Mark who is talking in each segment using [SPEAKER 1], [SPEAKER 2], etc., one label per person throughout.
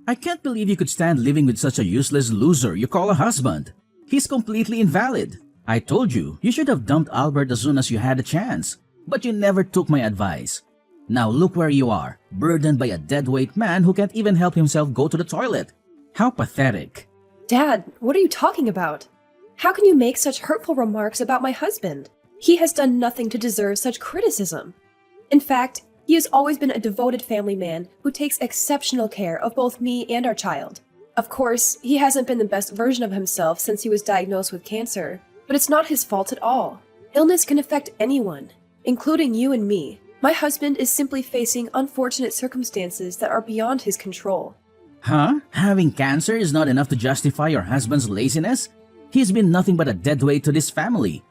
[SPEAKER 1] I can't believe you could stand living with such a useless loser you call a husband. He's completely invalid. I told you, you should have dumped Albert as soon as you had a chance. But you never took my advice. Now look where you are, burdened by a deadweight man who can't even help himself go to the toilet. How pathetic.
[SPEAKER 2] Dad, what are you talking about? How can you make such hurtful remarks about my husband? He has done nothing to deserve such criticism. In fact, he has always been a devoted family man who takes exceptional care of both me and our child. Of course, he hasn't been the best version of himself since he was diagnosed with cancer, but it's not his fault at all. Illness can affect anyone, including you and me. My husband is simply facing unfortunate circumstances that are beyond his control.
[SPEAKER 1] Huh? Having cancer is not enough to justify your husband's laziness? He's been nothing but a deadweight to this family.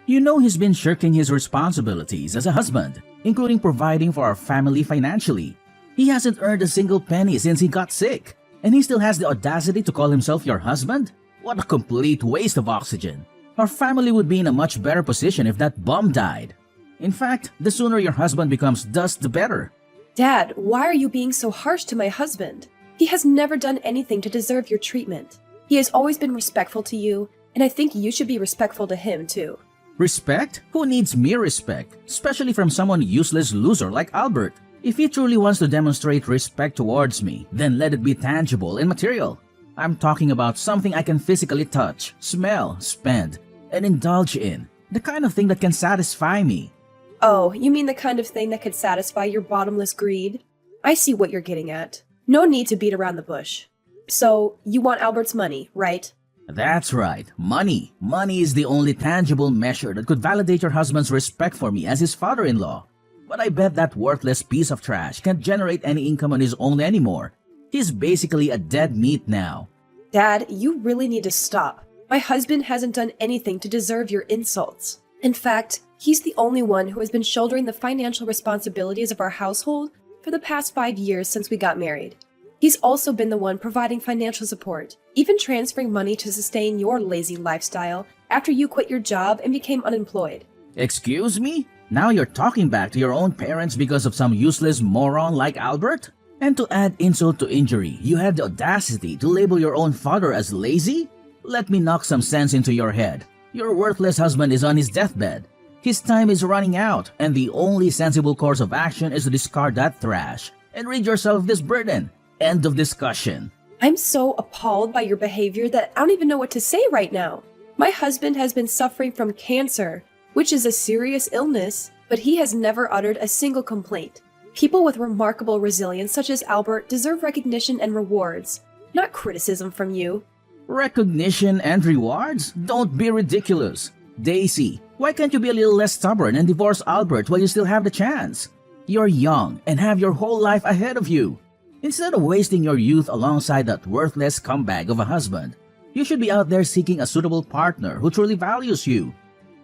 [SPEAKER 1] You know he's been shirking his responsibilities as a husband, including providing for our family financially. He hasn't earned a single penny since he got sick, and he still has the audacity to call himself your husband? What a complete waste of oxygen. Our family would be in a much better position if that bum died. In fact, the sooner your husband becomes dust, the better.
[SPEAKER 2] Dad, why are you being so harsh to my husband? He has never done anything to deserve your treatment. He has always been respectful to you, and I think you should be respectful to him too.
[SPEAKER 1] Respect? Who needs mere respect, especially from someone useless loser like Albert? If he truly wants to demonstrate respect towards me, then let it be tangible and material. I'm talking about something I can physically touch, smell, spend, and indulge in. The kind of thing that can satisfy me.
[SPEAKER 2] Oh, you mean the kind of thing that could satisfy your bottomless greed? I see what you're getting at. No need to beat around the bush. So, you want Albert's money, right?
[SPEAKER 1] That's right, money. Money is the only tangible measure that could validate your husband's respect for me as his father-in-law. But I bet that worthless piece of trash can't generate any income on his own anymore. He's basically a dead meat now.
[SPEAKER 2] Dad, you really need to stop. My husband hasn't done anything to deserve your insults. In fact, he's the only one who has been shouldering the financial responsibilities of our household for the past 5 years since we got married. He's also been the one providing financial support, even transferring money to sustain your lazy lifestyle after you quit your job and became unemployed.
[SPEAKER 1] Excuse me? Now you're talking back to your own parents because of some useless moron like Albert? And to add insult to injury, you had the audacity to label your own father as lazy? Let me knock some sense into your head. Your worthless husband is on his deathbed. His time is running out, and the only sensible course of action is to discard that trash and rid yourself of this burden. End of discussion.
[SPEAKER 2] I'm so appalled by your behavior that I don't even know what to say right now. My husband has been suffering from cancer, which is a serious illness, but he has never uttered a single complaint. People with remarkable resilience such as Albert deserve recognition and rewards, not criticism from you.
[SPEAKER 1] Recognition and rewards? Don't be ridiculous. Daisy, why can't you be a little less stubborn and divorce Albert while you still have the chance? You're young and have your whole life ahead of you. Instead of wasting your youth alongside that worthless scumbag of a husband, you should be out there seeking a suitable partner who truly values you.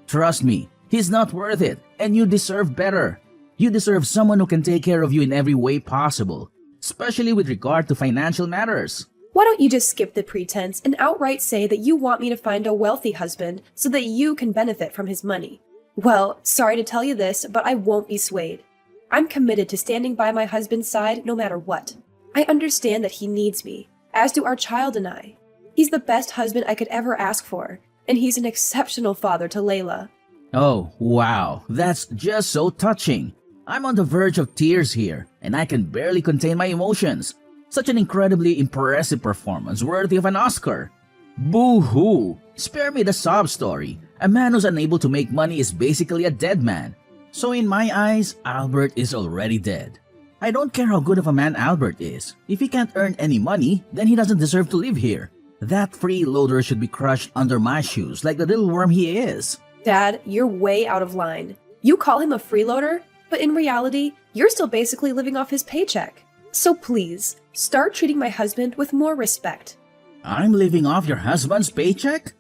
[SPEAKER 1] Trust me, he's not worth it, and you deserve better. You deserve someone who can take care of you in every way possible, especially with regard to financial matters.
[SPEAKER 2] Why don't you just skip the pretense and outright say that you want me to find a wealthy husband so that you can benefit from his money? Well, sorry to tell you this, but I won't be swayed. I'm committed to standing by my husband's side no matter what. I understand that he needs me, as do our child and I. He's the best husband I could ever ask for, and he's an exceptional father to Layla.
[SPEAKER 1] Oh, wow, that's just so touching. I'm on the verge of tears here, and I can barely contain my emotions. Such an incredibly impressive performance worthy of an Oscar. Boo-hoo! Spare me the sob story. A man who's unable to make money is basically a dead man. So in my eyes, Albert is already dead. I don't care how good of a man Albert is. If he can't earn any money, then he doesn't deserve to live here. That freeloader should be crushed under my shoes like the little worm he is.
[SPEAKER 2] Dad, you're way out of line. You call him a freeloader, but in reality, you're still basically living off his paycheck. So please, start treating my husband with more respect.
[SPEAKER 1] I'm living off your husband's paycheck?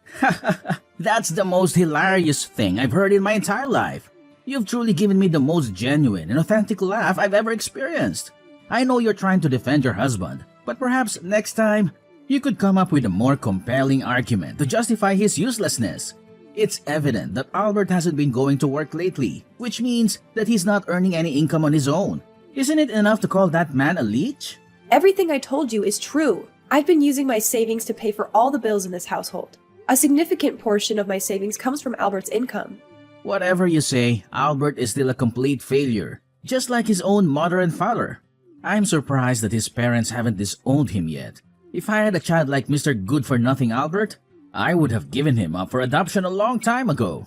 [SPEAKER 1] That's the most hilarious thing I've heard in my entire life. You've truly given me the most genuine and authentic laugh I've ever experienced. I know you're trying to defend your husband, but perhaps next time, you could come up with a more compelling argument to justify his uselessness. It's evident that Albert hasn't been going to work lately, which means that he's not earning any income on his own. Isn't it enough to call that man a leech?
[SPEAKER 2] Everything I told you is true. I've been using my savings to pay for all the bills in this household. A significant portion of my savings comes from Albert's income.
[SPEAKER 1] Whatever you say, Albert is still a complete failure, just like his own mother and father. I'm surprised that his parents haven't disowned him yet. If I had a child like Mr. Good-for-Nothing Albert, I would have given him up for adoption a long time ago.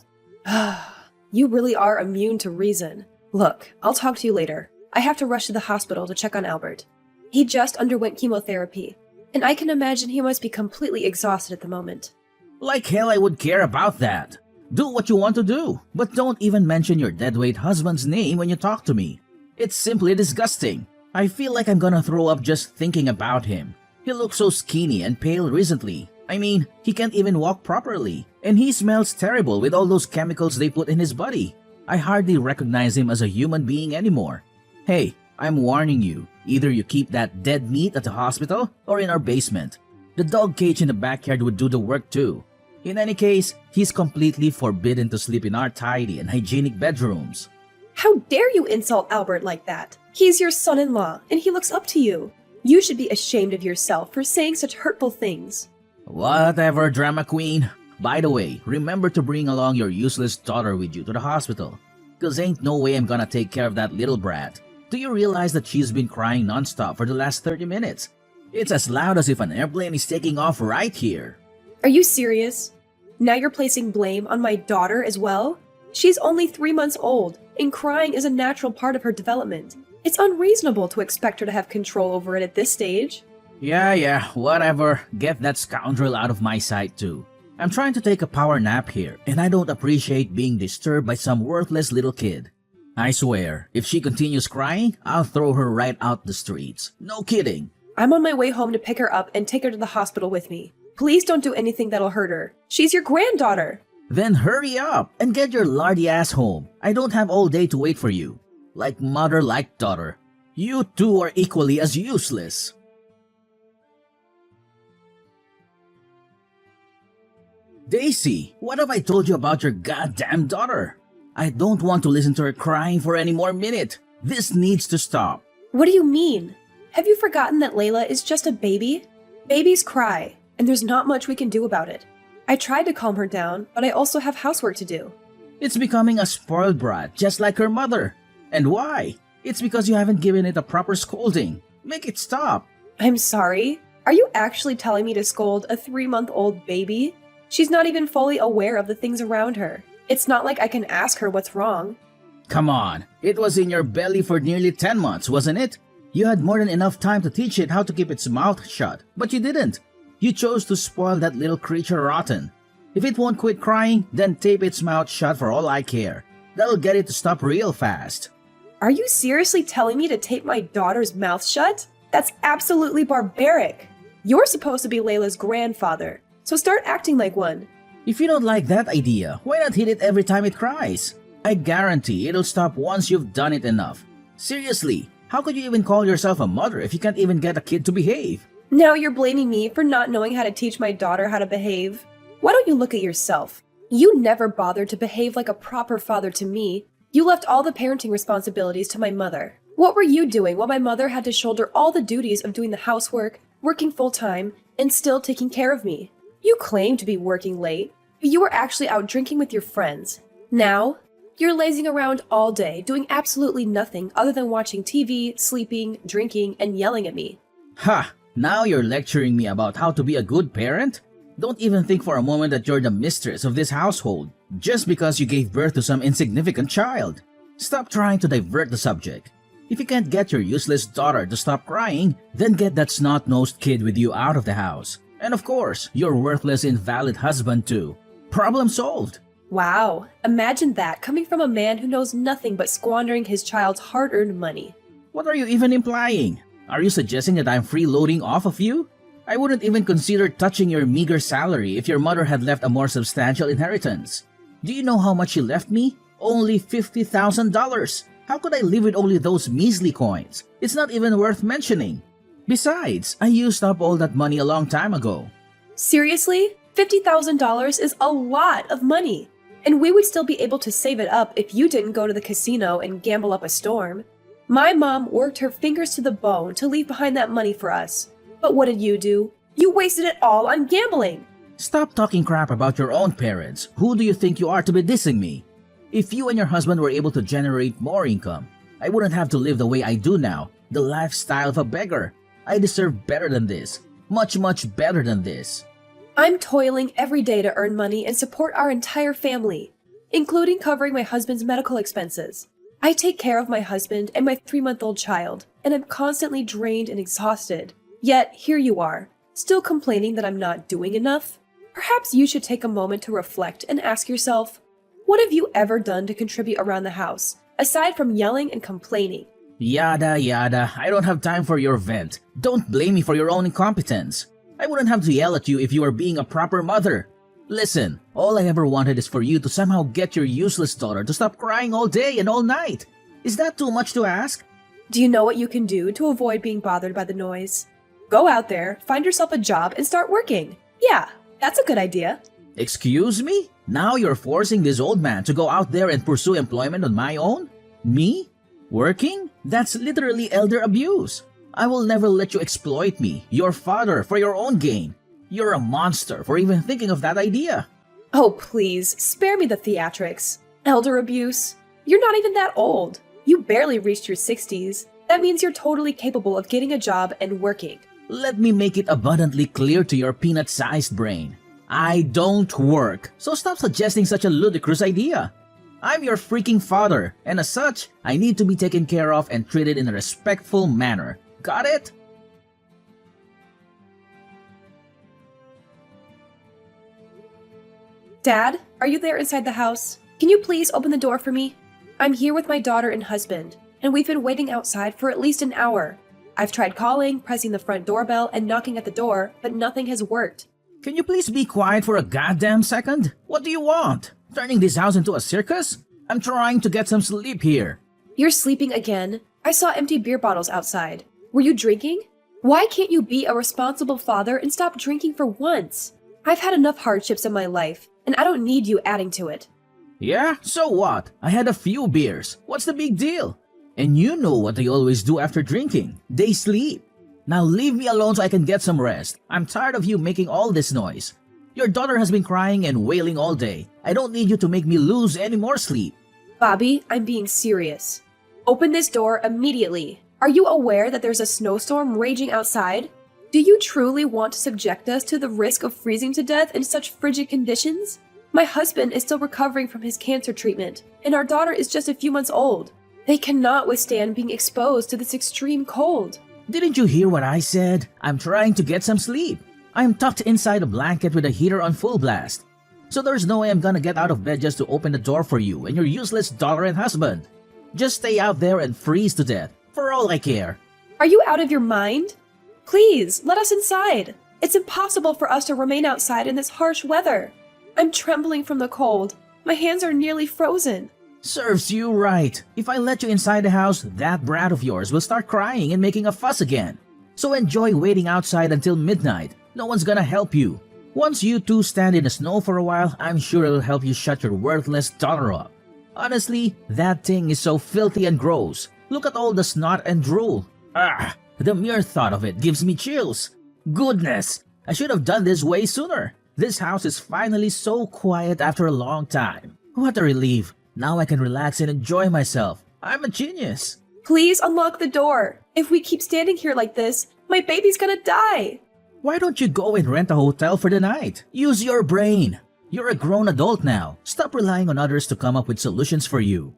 [SPEAKER 2] You really are immune to reason. Look, I'll talk to you later. I have to rush to the hospital to check on Albert. He just underwent chemotherapy, and I can imagine he must be completely exhausted at the moment.
[SPEAKER 1] Like hell I would care about that. Do what you want to do, but don't even mention your deadweight husband's name when you talk to me. It's simply disgusting. I feel like I'm gonna throw up just thinking about him. He looks so skinny and pale recently. I mean, he can't even walk properly. And he smells terrible with all those chemicals they put in his body. I hardly recognize him as a human being anymore. Hey, I'm warning you. Either you keep that dead meat at the hospital or in our basement. The dog cage in the backyard would do the work too. In any case, he's completely forbidden to sleep in our tidy and hygienic bedrooms.
[SPEAKER 2] How dare you insult Albert like that? He's your son-in-law, and he looks up to you. You should be ashamed of yourself for saying such hurtful things.
[SPEAKER 1] Whatever, drama queen. By the way, remember to bring along your useless daughter with you to the hospital. Cause ain't no way I'm gonna take care of that little brat. Do you realize that she's been crying nonstop for the last 30 minutes? It's as loud as if an airplane is taking off right here.
[SPEAKER 2] Are you serious? Now you're placing blame on my daughter as well? She's only 3 months old, and crying is a natural part of her development. It's unreasonable to expect her to have control over it at this stage.
[SPEAKER 1] Yeah, whatever. Get that scoundrel out of my sight too. I'm trying to take a power nap here, and I don't appreciate being disturbed by some worthless little kid. I swear, if she continues crying, I'll throw her right out the streets. No kidding.
[SPEAKER 2] I'm on my way home to pick her up and take her to the hospital with me. Please don't do anything that'll hurt her. She's your granddaughter.
[SPEAKER 1] Then hurry up and get your lardy ass home. I don't have all day to wait for you. Like mother, like daughter. You two are equally as useless. Daisy, what have I told you about your goddamn daughter? I don't want to listen to her crying for any more minute. This needs to stop.
[SPEAKER 2] What do you mean? Have you forgotten that Layla is just a baby? Babies cry, and there's not much we can do about it. I tried to calm her down, but I also have housework to do.
[SPEAKER 1] It's becoming a spoiled brat, just like her mother. And why? It's because you haven't given it a proper scolding. Make it stop.
[SPEAKER 2] I'm sorry? Are you actually telling me to scold a 3-month-old baby? She's not even fully aware of the things around her. It's not like I can ask her what's wrong.
[SPEAKER 1] Come on, it was in your belly for nearly 10 months, wasn't it? You had more than enough time to teach it how to keep its mouth shut, but you didn't. You chose to spoil that little creature rotten. If it won't quit crying, then tape its mouth shut for all I care. That'll get it to stop real fast.
[SPEAKER 2] Are you seriously telling me to tape my daughter's mouth shut? That's absolutely barbaric. You're supposed to be Layla's grandfather, so start acting like one.
[SPEAKER 1] If you don't like that idea, why not hit it every time it cries? I guarantee it'll stop once you've done it enough. Seriously, how could you even call yourself a mother if you can't even get a kid to behave?
[SPEAKER 2] Now you're blaming me for not knowing how to teach my daughter how to behave. Why don't you look at yourself? You never bothered to behave like a proper father to me. You left all the parenting responsibilities to my mother. What were you doing while my mother had to shoulder all the duties of doing the housework, working full-time, and still taking care of me? You claim to be working late, but you were actually out drinking with your friends. Now, you're lazing around all day, doing absolutely nothing other than watching TV, sleeping, drinking, and yelling at me.
[SPEAKER 1] Ha! Now you're lecturing me about how to be a good parent? Don't even think for a moment that you're the mistress of this household, just because you gave birth to some insignificant child. Stop trying to divert the subject. If you can't get your useless daughter to stop crying, then get that snot-nosed kid with you out of the house. And of course, your worthless, invalid husband too. Problem solved.
[SPEAKER 2] Wow, imagine that coming from a man who knows nothing but squandering his child's hard-earned money.
[SPEAKER 1] What are you even implying? Are you suggesting that I'm freeloading off of you? I wouldn't even consider touching your meager salary if your mother had left a more substantial inheritance. Do you know how much she left me? Only $50,000. How could I live with only those measly coins? It's not even worth mentioning. Besides, I used up all that money a long time ago.
[SPEAKER 2] Seriously? $50,000 is a lot of money. And we would still be able to save it up if you didn't go to the casino and gamble up a storm. My mom worked her fingers to the bone to leave behind that money for us. But what did you do? You wasted it all on gambling.
[SPEAKER 1] Stop talking crap about your own parents. Who do you think you are to be dissing me? If you and your husband were able to generate more income, I wouldn't have to live the way I do now, the lifestyle of a beggar. I deserve better than this. Much, much better than this.
[SPEAKER 2] I'm toiling every day to earn money and support our entire family, including covering my husband's medical expenses. I take care of my husband and my 3-month-old child, and I'm constantly drained and exhausted. Yet, here you are, still complaining that I'm not doing enough? Perhaps you should take a moment to reflect and ask yourself, what have you ever done to contribute around the house, aside from yelling and complaining?
[SPEAKER 1] Yada yada, I don't have time for your vent. Don't blame me for your own incompetence. I wouldn't have to yell at you if you were being a proper mother. Listen, all I ever wanted is for you to somehow get your useless daughter to stop crying all day and all night. Is that too much to ask?
[SPEAKER 2] Do you know what you can do to avoid being bothered by the noise? Go out there, find yourself a job, and start working. Yeah, that's a good idea.
[SPEAKER 1] Excuse me? Now you're forcing this old man to go out there and pursue employment on my own? Me? Working? That's literally elder abuse. I will never let you exploit me, your father, for your own gain. You're a monster for even thinking of that idea.
[SPEAKER 2] Oh, please, spare me the theatrics. Elder abuse? You're not even that old. You barely reached your 60s. That means you're totally capable of getting a job and working.
[SPEAKER 1] Let me make it abundantly clear to your peanut-sized brain. I don't work, so stop suggesting such a ludicrous idea. I'm your freaking father, and as such, I need to be taken care of and treated in a respectful manner. Got it?
[SPEAKER 2] Dad, are you there inside the house? Can you please open the door for me? I'm here with my daughter and husband, and we've been waiting outside for at least an hour. I've tried calling, pressing the front doorbell, and knocking at the door, but nothing has worked.
[SPEAKER 1] Can you please be quiet for a goddamn second? What do you want? Turning this house into a circus? I'm trying to get some sleep here.
[SPEAKER 2] You're sleeping again? I saw empty beer bottles outside. Were you drinking? Why can't you be a responsible father and stop drinking for once? I've had enough hardships in my life, and I don't need you adding to it.
[SPEAKER 1] Yeah, so what? I had a few beers. What's the big deal? And you know what they always do after drinking. They sleep. Now leave me alone so I can get some rest. I'm tired of you making all this noise. Your daughter has been crying and wailing all day. I don't need you to make me lose any more sleep.
[SPEAKER 2] Bobby, I'm being serious. Open this door immediately. Are you aware that there's a snowstorm raging outside? Do you truly want to subject us to the risk of freezing to death in such frigid conditions? My husband is still recovering from his cancer treatment, and our daughter is just a few months old. They cannot withstand being exposed to this extreme cold.
[SPEAKER 1] Didn't you hear what I said? I'm trying to get some sleep. I am tucked inside a blanket with a heater on full blast. So there's no way I'm gonna get out of bed just to open the door for you and your useless daughter and husband. Just stay out there and freeze to death, for all I care.
[SPEAKER 2] Are you out of your mind? Please, let us inside. It's impossible for us to remain outside in this harsh weather. I'm trembling from the cold. My hands are nearly frozen.
[SPEAKER 1] Serves you right. If I let you inside the house, that brat of yours will start crying and making a fuss again. So enjoy waiting outside until midnight. No one's gonna help you. Once you two stand in the snow for a while, I'm sure it'll help you shut your worthless daughter up. Honestly, that thing is so filthy and gross. Look at all the snot and drool. Ah, the mere thought of it gives me chills. Goodness, I should have done this way sooner. This house is finally so quiet after a long time. What a relief. Now I can relax and enjoy myself. I'm a genius.
[SPEAKER 2] Please unlock the door. If we keep standing here like this, my baby's gonna die.
[SPEAKER 1] Why don't you go and rent a hotel for the night? Use your brain. You're a grown adult now. Stop relying on others to come up with solutions for you.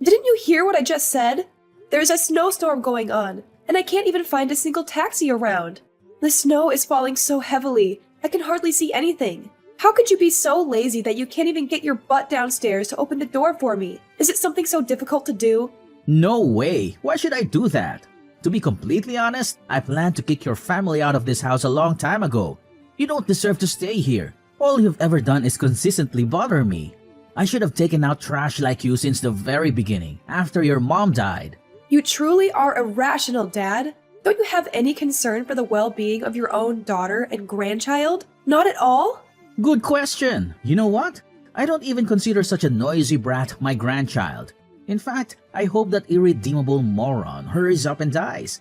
[SPEAKER 2] Didn't you hear what I just said? There's a snowstorm going on, and I can't even find a single taxi around. The snow is falling so heavily, I can hardly see anything. How could you be so lazy that you can't even get your butt downstairs to open the door for me? Is it something so difficult to do?
[SPEAKER 1] No way. Why should I do that? To be completely honest, I planned to kick your family out of this house a long time ago. You don't deserve to stay here. All you've ever done is consistently bother me. I should have taken out trash like you since the very beginning, after your mom died.
[SPEAKER 2] You truly are irrational, Dad. Don't you have any concern for the well-being of your own daughter and grandchild? Not at all?
[SPEAKER 1] Good question. You know what? I don't even consider such a noisy brat my grandchild. In fact, I hope that irredeemable moron hurries up and dies.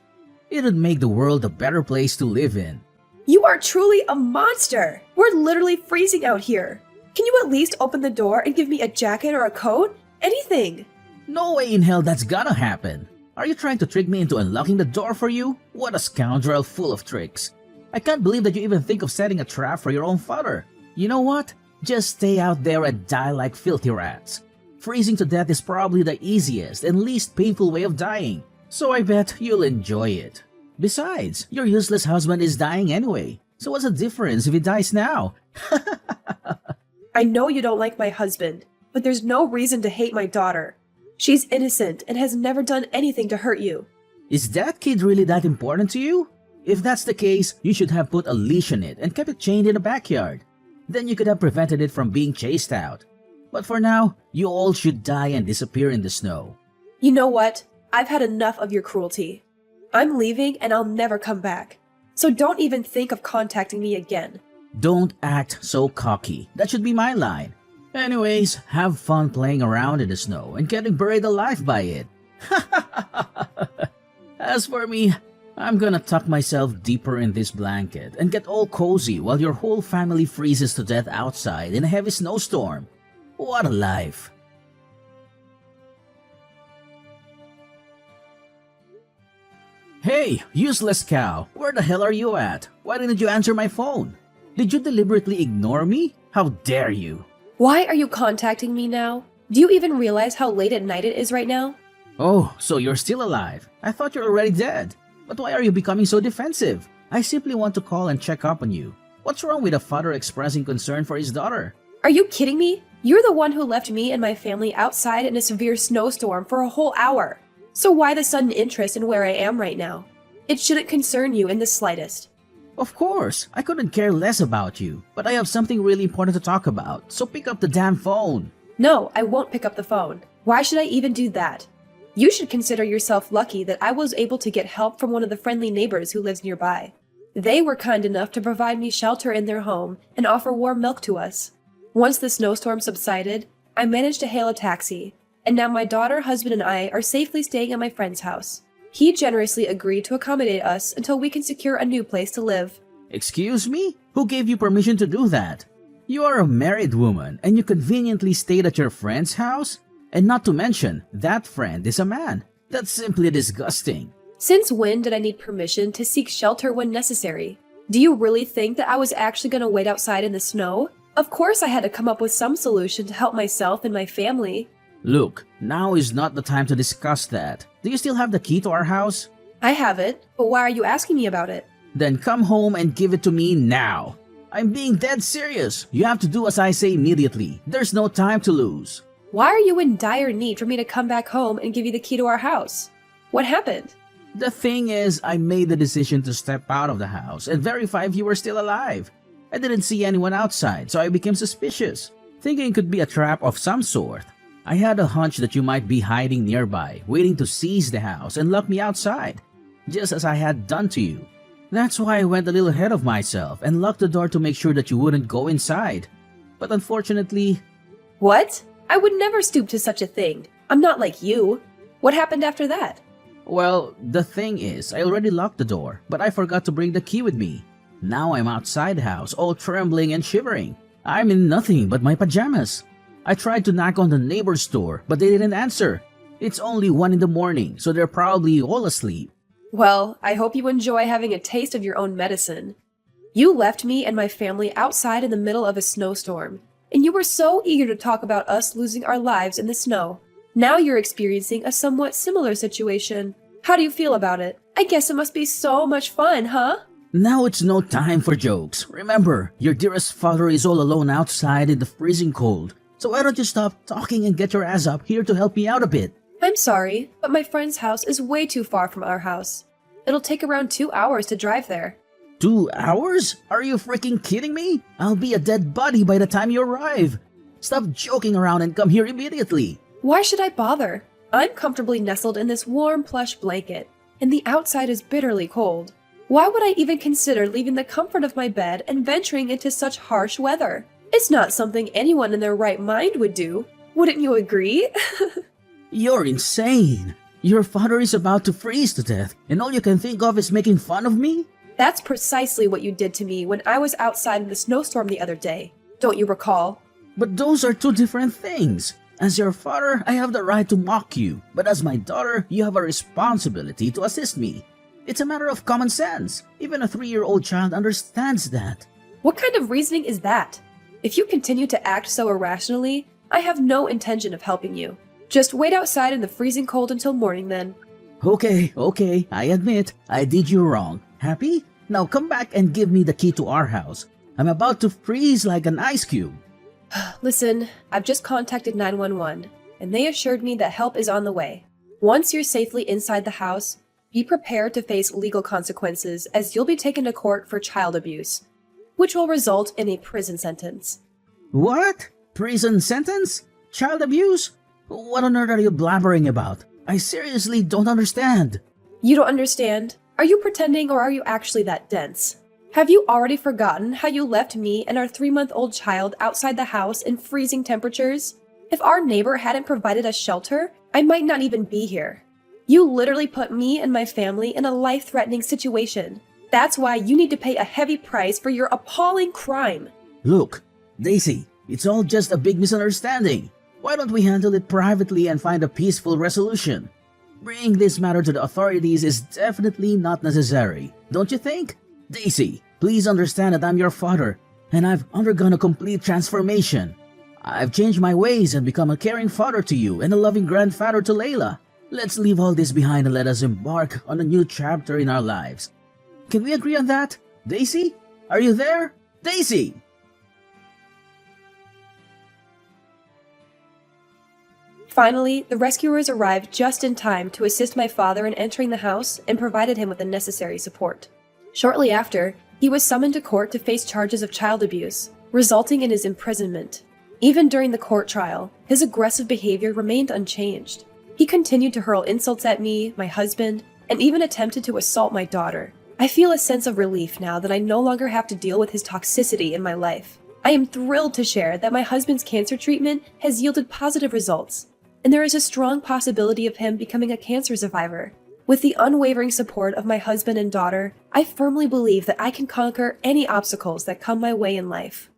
[SPEAKER 1] It would make the world a better place to live in.
[SPEAKER 2] You are truly a monster! We're literally freezing out here. Can you at least open the door and give me a jacket or a coat? Anything!
[SPEAKER 1] No way in hell that's gonna happen. Are you trying to trick me into unlocking the door for you? What a scoundrel full of tricks. I can't believe that you even think of setting a trap for your own father. You know what? Just stay out there and die like filthy rats. Freezing to death is probably the easiest and least painful way of dying, so I bet you'll enjoy it. Besides, your useless husband is dying anyway, so what's the difference if he dies now?
[SPEAKER 2] I know you don't like my husband, but there's no reason to hate my daughter. She's innocent and has never done anything to hurt you.
[SPEAKER 1] Is that kid really that important to you? If that's the case, you should have put a leash on it and kept it chained in the backyard. Then you could have prevented it from being chased out. But for now, you all should die and disappear in the snow.
[SPEAKER 2] You know what? I've had enough of your cruelty. I'm leaving and I'll never come back. So don't even think of contacting me again.
[SPEAKER 1] Don't act so cocky. That should be my line. Anyways, have fun playing around in the snow and getting buried alive by it. As for me, I'm gonna tuck myself deeper in this blanket and get all cozy while your whole family freezes to death outside in a heavy snowstorm. What a life. Hey, useless cow, where the hell are you at? Why didn't you answer my phone? Did you deliberately ignore me? How dare you?
[SPEAKER 2] Why are you contacting me now? Do you even realize how late at night it is right now?
[SPEAKER 1] Oh, so you're still alive. I thought you're already dead. But why are you becoming so defensive? I simply want to call and check up on you. What's wrong with a father expressing concern for his daughter?
[SPEAKER 2] Are you kidding me? You're the one who left me and my family outside in a severe snowstorm for a whole hour. So why the sudden interest in where I am right now? It shouldn't concern you in the slightest.
[SPEAKER 1] Of course, I couldn't care less about you, but I have something really important to talk about, so pick up the damn phone.
[SPEAKER 2] No, I won't pick up the phone. Why should I even do that? You should consider yourself lucky that I was able to get help from one of the friendly neighbors who lives nearby. They were kind enough to provide me shelter in their home and offer warm milk to us. Once the snowstorm subsided, I managed to hail a taxi, and now my daughter, husband, and I are safely staying at my friend's house. He generously agreed to accommodate us until we can secure a new place to live.
[SPEAKER 1] Excuse me? Who gave you permission to do that? You are a married woman and you conveniently stayed at your friend's house? And not to mention, that friend is a man. That's simply disgusting.
[SPEAKER 2] Since when did I need permission to seek shelter when necessary? Do you really think that I was actually going to wait outside in the snow? Of course I had to come up with some solution to help myself and my family.
[SPEAKER 1] Look, now is not the time to discuss that. Do you still have the key to our house?
[SPEAKER 2] I have it, but why are you asking me about it?
[SPEAKER 1] Then come home and give it to me now. I'm being dead serious. You have to do as I say immediately. There's no time to lose.
[SPEAKER 2] Why are you in dire need for me to come back home and give you the key to our house? What happened?
[SPEAKER 1] The thing is, I made the decision to step out of the house and verify if you were still alive. I didn't see anyone outside, so I became suspicious, thinking it could be a trap of some sort. I had a hunch that you might be hiding nearby, waiting to seize the house and lock me outside, just as I had done to you. That's why I went a little ahead of myself and locked the door to make sure that you wouldn't go inside. But unfortunately...
[SPEAKER 2] What? I would never stoop to such a thing. I'm not like you. What happened after that?
[SPEAKER 1] Well, the thing is, I already locked the door, but I forgot to bring the key with me. Now I'm outside the house, all trembling and shivering. I'm in nothing but my pajamas. I tried to knock on the neighbor's door, but they didn't answer. It's only 1 in the morning, so they're probably all asleep.
[SPEAKER 2] Well, I hope you enjoy having a taste of your own medicine. You left me and my family outside in the middle of a snowstorm, and you were so eager to talk about us losing our lives in the snow. Now you're experiencing a somewhat similar situation. How do you feel about it? I guess it must be so much fun, huh?
[SPEAKER 1] Now it's no time for jokes. Remember, your dearest father is all alone outside in the freezing cold. So why don't you stop talking and get your ass up here to help me out a bit?
[SPEAKER 2] I'm sorry, but my friend's house is way too far from our house. It'll take around 2 hours to drive there.
[SPEAKER 1] 2 hours? Are you freaking kidding me? I'll be a dead body by the time you arrive. Stop joking around and come here immediately.
[SPEAKER 2] Why should I bother? I'm comfortably nestled in this warm plush blanket, and the outside is bitterly cold. Why would I even consider leaving the comfort of my bed and venturing into such harsh weather? It's not something anyone in their right mind would do. Wouldn't you agree?
[SPEAKER 1] You're insane. Your father is about to freeze to death, and all you can think of is making fun of me?
[SPEAKER 2] That's precisely what you did to me when I was outside in the snowstorm the other day. Don't you recall?
[SPEAKER 1] But those are two different things. As your father, I have the right to mock you, but as my daughter, you have a responsibility to assist me. It's a matter of common sense. Even a 3-year-old child understands that.
[SPEAKER 2] What kind of reasoning is that? If you continue to act so irrationally, I have no intention of helping you. Just wait outside in the freezing cold until morning then.
[SPEAKER 1] Okay, I admit, I did you wrong. Happy? Now come back and give me the key to our house. I'm about to freeze like an ice cube.
[SPEAKER 2] Listen, I've just contacted 911, and they assured me that help is on the way. Once you're safely inside the house, be prepared to face legal consequences as you'll be taken to court for child abuse, which will result in a prison sentence.
[SPEAKER 1] What? Prison sentence? Child abuse? What on earth are you blabbering about? I seriously don't understand.
[SPEAKER 2] You don't understand? Are you pretending or are you actually that dense? Have you already forgotten how you left me and our 3-month-old child outside the house in freezing temperatures? If our neighbor hadn't provided us shelter, I might not even be here. You literally put me and my family in a life-threatening situation. That's why you need to pay a heavy price for your appalling crime.
[SPEAKER 1] Look, Daisy, it's all just a big misunderstanding. Why don't we handle it privately and find a peaceful resolution? Bringing this matter to the authorities is definitely not necessary, don't you think? Daisy, please understand that I'm your father, and I've undergone a complete transformation. I've changed my ways and become a caring father to you and a loving grandfather to Layla. Let's leave all this behind and let us embark on a new chapter in our lives. Can we agree on that? Daisy? Are you there? Daisy!
[SPEAKER 2] Finally, the rescuers arrived just in time to assist my father in entering the house and provided him with the necessary support. Shortly after, he was summoned to court to face charges of child abuse, resulting in his imprisonment. Even during the court trial, his aggressive behavior remained unchanged. He continued to hurl insults at me, my husband, and even attempted to assault my daughter. I feel a sense of relief now that I no longer have to deal with his toxicity in my life. I am thrilled to share that my husband's cancer treatment has yielded positive results, and there is a strong possibility of him becoming a cancer survivor. With the unwavering support of my husband and daughter, I firmly believe that I can conquer any obstacles that come my way in life.